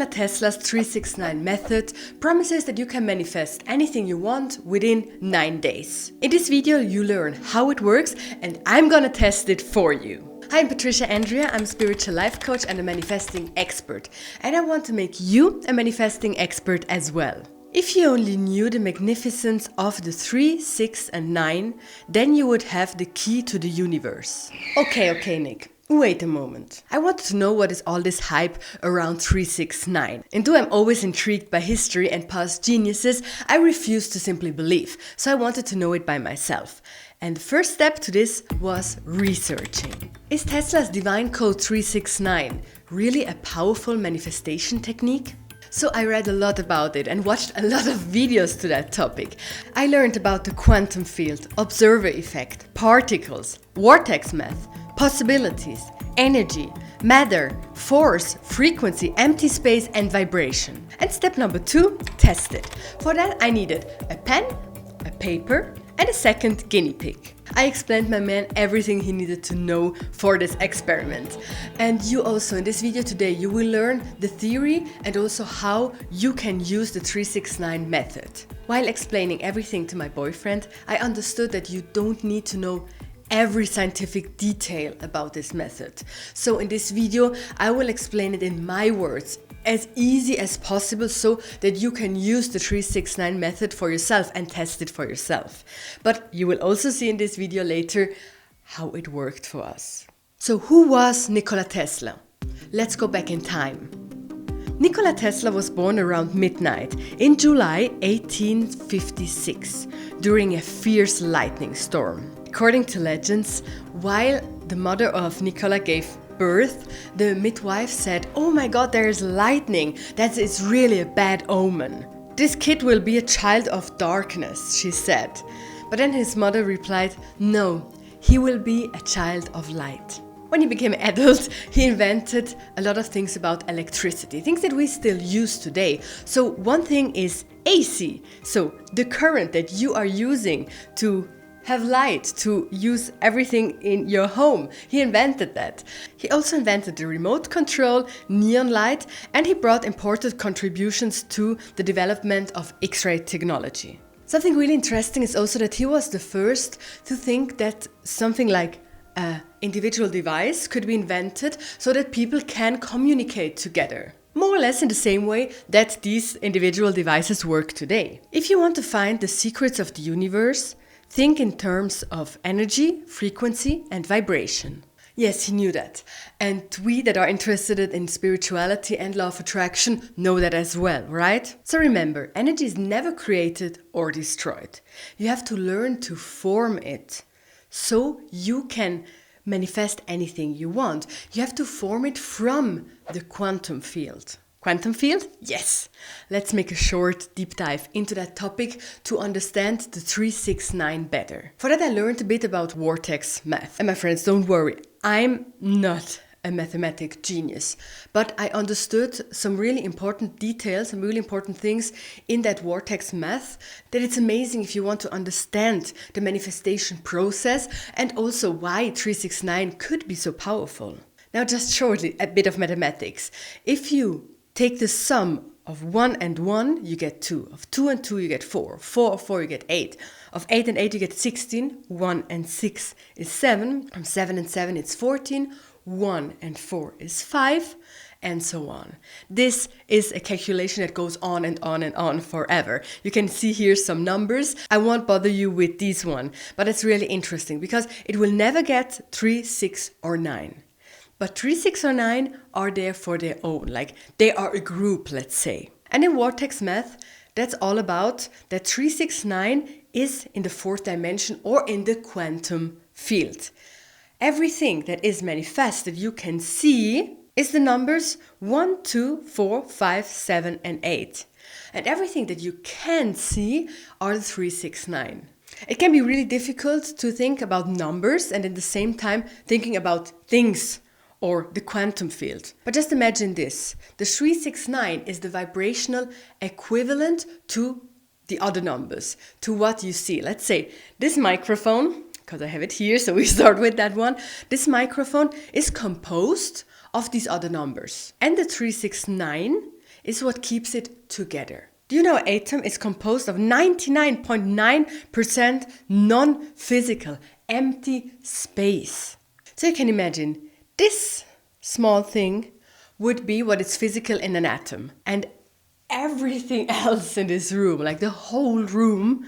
Nikola Tesla's 369 method promises that you can manifest anything you want within 9 days. In this video you learn how it works and I'm gonna test it for you. Hi, I'm Patricia. Andrea. I'm a spiritual life coach and a manifesting expert. And I want to make you a manifesting expert as well. If you only knew the magnificence of the 3, 6 and 9, then you would have the key to the universe. Okay, Nick. Wait a moment. I wanted to know what is all this hype around 369. And though I'm always intrigued by history and past geniuses, I refuse to simply believe. So I wanted to know it by myself. And the first step to this was researching. Is Tesla's divine code 369 really a powerful manifestation technique? So I read a lot about it and watched a lot of videos to that topic. I learned about the quantum field, observer effect, particles, vortex math, possibilities, energy, matter, force, frequency, empty space and vibration. And step number 2, test it. For that I needed a pen, a paper and a second guinea pig. I explained my man everything he needed to know for this experiment. And you also, in this video today, you will learn the theory and also how you can use the 369 method. While explaining everything to my boyfriend, I understood that you don't need to know every scientific detail about this method. So in this video, I will explain it in my words, as easy as possible so that you can use the 369 method for yourself and test it for yourself. But you will also see in this video later how it worked for us. So who was Nikola Tesla? Let's go back in time. Nikola Tesla was born around midnight in July 1856 during a fierce lightning storm. According to legends, while the mother of Nikola gave birth, the midwife said, "Oh my god, there is lightning. That is really a bad omen. This kid will be a child of darkness," she said. But then his mother replied, "No, he will be a child of light." When he became an adult, he invented a lot of things about electricity, things that we still use today. So one thing is AC, so the current that you are using to have light, to use everything in your home. He invented that. He also invented the remote control, neon light, and he brought important contributions to the development of X-ray technology. Something really interesting is also that he was the first to think that something like an individual device could be invented so that people can communicate together. More or less in the same way that these individual devices work today. If you want to find the secrets of the universe, think in terms of energy, frequency and vibration. Yes, he knew that. And we that are interested in spirituality and law of attraction know that as well, right? So remember, energy is never created or destroyed. You have to learn to form it so you can manifest anything you want. You have to form it from the quantum field. Quantum field? Yes! Let's make a short deep dive into that topic to understand the 369 better. For that I learned a bit about vortex math. And my friends, don't worry, I'm not a mathematic genius, but I understood some really important details, some really important things in that vortex math that it's amazing if you want to understand the manifestation process and also why 369 could be so powerful. Now just shortly, a bit of mathematics. If you take the sum of 1 and 1, you get 2. Of 2 and 2, you get 4. 4 of 4, you get 8. Of 8 and 8, you get 16. 1 and 6 is 7. From 7 and 7, it's 14. 1 and 4 is 5. And so on. This is a calculation that goes on and on and on forever. You can see here some numbers. I won't bother you with this one, but it's really interesting because it will never get 3, 6 or 9. But 3, 6 or 9 are there for their own, like they are a group, let's say. And in vortex math, that's all about that 369 is in the 4th dimension or in the quantum field. Everything that is manifested you can see is the numbers 1, 2, 4, 5, 7 and 8. And everything that you can't see are the 369. It can be really difficult to think about numbers and at the same time thinking about things or the quantum field. But just imagine this. The 369 is the vibrational equivalent to the other numbers, to what you see. Let's say this microphone, because I have it here, so we start with that one. This microphone is composed of these other numbers. And the 369 is what keeps it together. Do you know an atom is composed of 99.9% non-physical, empty space? So you can imagine this small thing would be what is physical in an atom. And everything else in this room, like the whole room,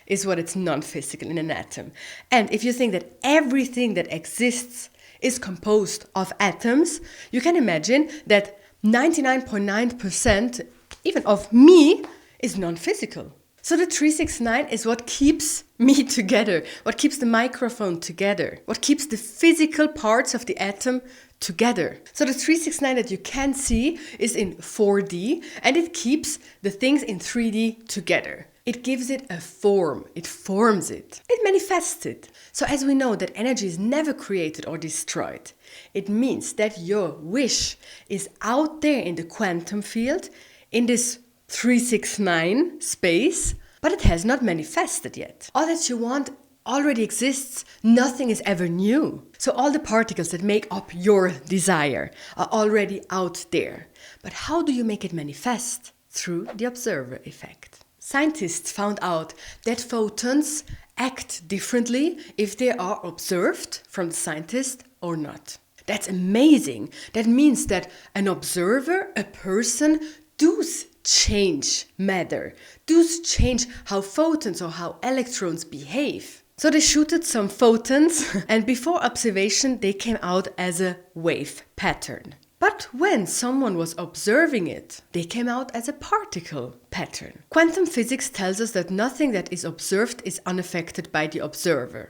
is what is non-physical in an atom. And if you think that everything that exists is composed of atoms, you can imagine that 99.9% even of me is non-physical. So the 369 is what keeps me together, what keeps the microphone together, what keeps the physical parts of the atom together. So the 369 that you can see is in 4D, and it keeps the things in 3D together. It gives it a form, it forms it, it manifests it. So as we know that energy is never created or destroyed, it means that your wish is out there in the quantum field, in this 369 space, but it has not manifested yet. All that you want already exists, nothing is ever new. So all the particles that make up your desire are already out there. But how do you make it manifest? Through the observer effect. Scientists found out that photons act differently if they are observed from the scientist or not. That's amazing. That means that an observer, a person, does change matter, does change how photons or how electrons behave. So they shooted some photons and before observation they came out as a wave pattern. But when someone was observing it, they came out as a particle pattern. Quantum physics tells us that nothing that is observed is unaffected by the observer.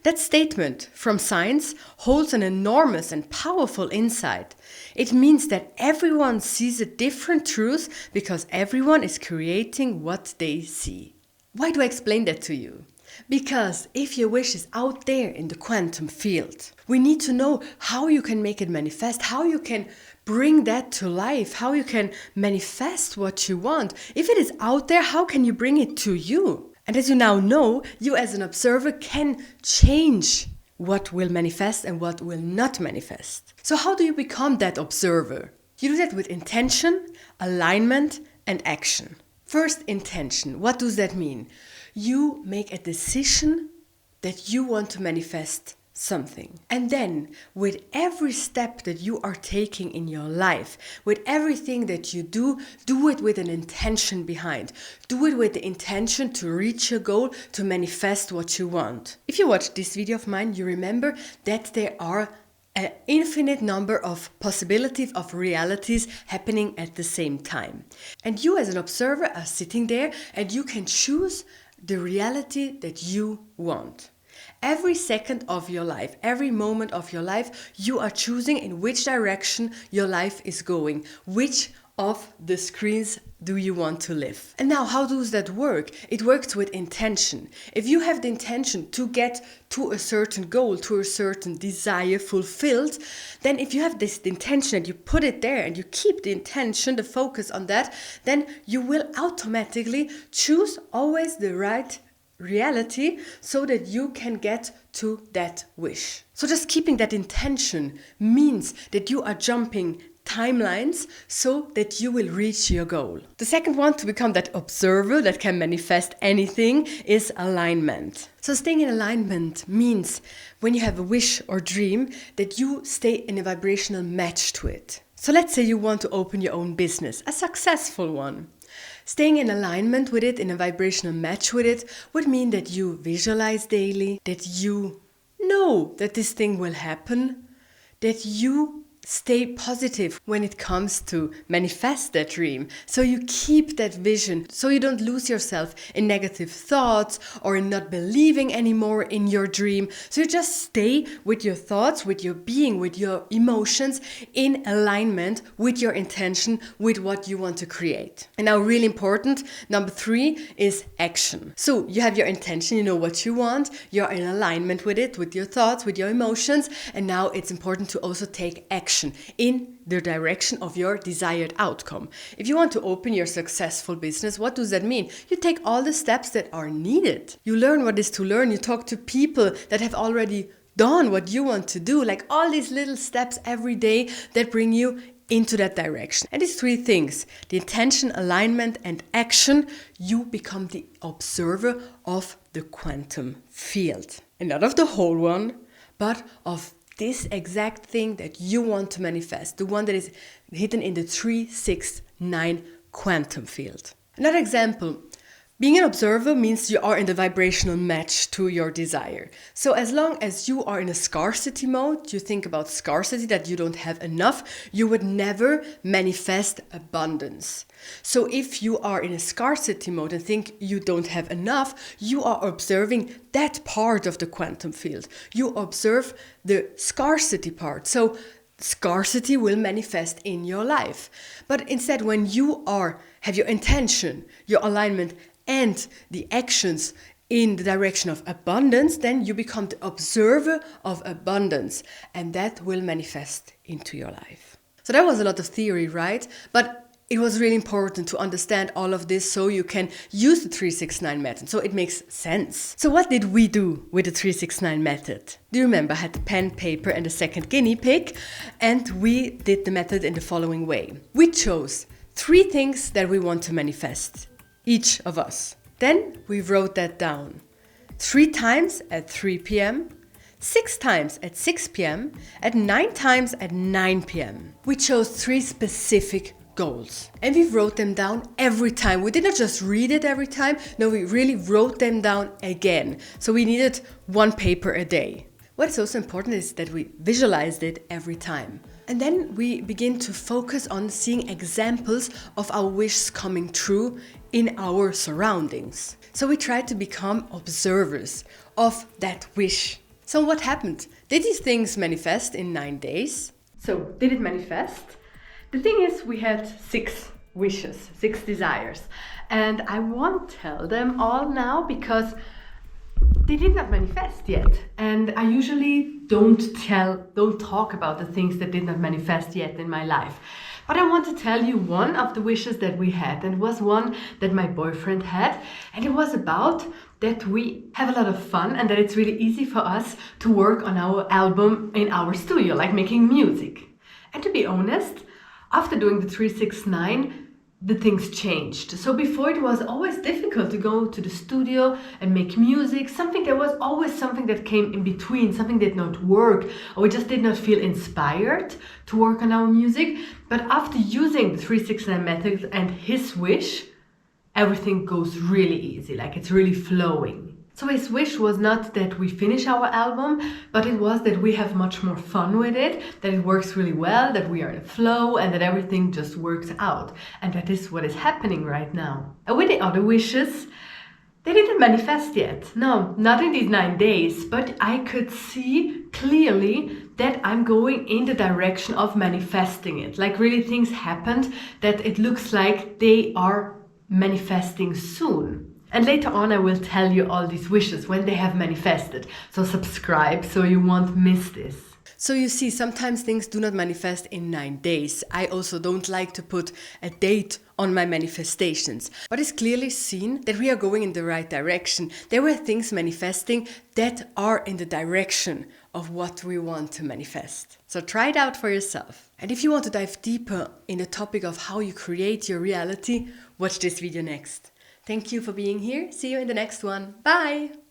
That statement from science holds an enormous and powerful insight. It means that everyone sees a different truth because everyone is creating what they see. Why do I explain that to you? Because if your wish is out there in the quantum field, we need to know how you can make it manifest, how you can bring that to life, how you can manifest what you want. If it is out there, how can you bring it to you? And as you now know, you as an observer can change what will manifest and what will not manifest. So how do you become that observer? You do that with intention, alignment, and action. First, intention. What does that mean? You make a decision that you want to manifest something. And then with every step that you are taking in your life, with everything that you do it with an intention behind. Do it with the intention to reach your goal, to manifest what you want. If you watch this video of mine, you remember that there are an infinite number of possibilities of realities happening at the same time. And you as an observer are sitting there and you can choose the reality that you want. Every second of your life, every moment of your life, you are choosing in which direction your life is going. Which of the screens do you want to live? And now, how does that work? It works with intention. If you have the intention to get to a certain goal, to a certain desire fulfilled, then if you have this intention and you put it there and you keep the intention, the focus on that, then you will automatically choose always the right reality so that you can get to that wish. So just keeping that intention means that you are jumping timelines so that you will reach your goal. The second one to become that observer that can manifest anything is alignment. So staying in alignment means when you have a wish or dream that you stay in a vibrational match to it. So let's say you want to open your own business, a successful one. Staying in alignment with it, in a vibrational match with it, would mean that you visualize daily, that you know that this thing will happen, that you stay positive when it comes to manifest that dream. So you keep that vision, so you don't lose yourself in negative thoughts or in not believing anymore in your dream. So you just stay with your thoughts, with your being, with your emotions in alignment with your intention, with what you want to create. And now really important, number 3 is action. So you have your intention, you know what you want, you're in alignment with it, with your thoughts, with your emotions, and now it's important to also take action in the direction of your desired outcome. If you want to open your successful business, what does that mean? You take all the steps that are needed. You learn what is to learn. You talk to people that have already done what you want to do, like all these little steps every day that bring you into that direction. And these three things, the intention, alignment, and action, you become the observer of the quantum field. And not of the whole one, but of this exact thing that you want to manifest, the one that is hidden in the 369 quantum field. Another example. Being an observer means you are in the vibrational match to your desire. So as long as you are in a scarcity mode, you think about scarcity, that you don't have enough, you would never manifest abundance. So if you are in a scarcity mode and think you don't have enough, you are observing that part of the quantum field. You observe the scarcity part. So scarcity will manifest in your life. But instead, when you have your intention, your alignment, and the actions in the direction of abundance, then you become the observer of abundance, and that will manifest into your life. So that was a lot of theory, right? But it was really important to understand all of this so you can use the 369 method, so it makes sense. So what did we do with the 369 method? Do you remember? I had the pen, paper, and a second guinea pig, and we did the method in the following way. We chose 3 things that we want to manifest, each of us. Then we wrote that down 3 times at 3 p.m., 6 times at 6 p.m., and 9 times at 9 p.m. We chose 3 specific goals and we wrote them down every time. We did not just read it every time, no, we really wrote them down again. So we needed 1 paper a day. What is also important is that we visualized it every time. And then we begin to focus on seeing examples of our wishes coming true in our surroundings. So we try to become observers of that wish. So what happened? Did these things manifest in 9 days? So did it manifest? The thing is, we had 6 wishes, 6 desires. And I won't tell them all now because they did not manifest yet. And I usually don't talk about the things that did not manifest yet in my life. But I want to tell you one of the wishes that we had, and it was one that my boyfriend had. And it was about that we have a lot of fun and that it's really easy for us to work on our album in our studio, like making music. And to be honest, after doing the 369, the things changed. So before it was always difficult to go to the studio and make music. There was always something that came in between, something did not work, or we just did not feel inspired to work on our music. But after using the 369 method and his wish, everything goes really easy, like it's really flowing. So his wish was not that we finish our album, but it was that we have much more fun with it, that it works really well, that we are in a flow, and that everything just works out. And that is what is happening right now. And with the other wishes, they didn't manifest yet. No, not in these 9 days, but I could see clearly that I'm going in the direction of manifesting it. Like really things happened that it looks like they are manifesting soon. And later on I will tell you all these wishes when they have manifested. So subscribe so you won't miss this. So you see, sometimes things do not manifest in 9 days. I also don't like to put a date on my manifestations. But it's clearly seen that we are going in the right direction. There were things manifesting that are in the direction of what we want to manifest. So try it out for yourself. And if you want to dive deeper in the topic of how you create your reality, watch this video next. Thank you for being here. See you in the next one. Bye!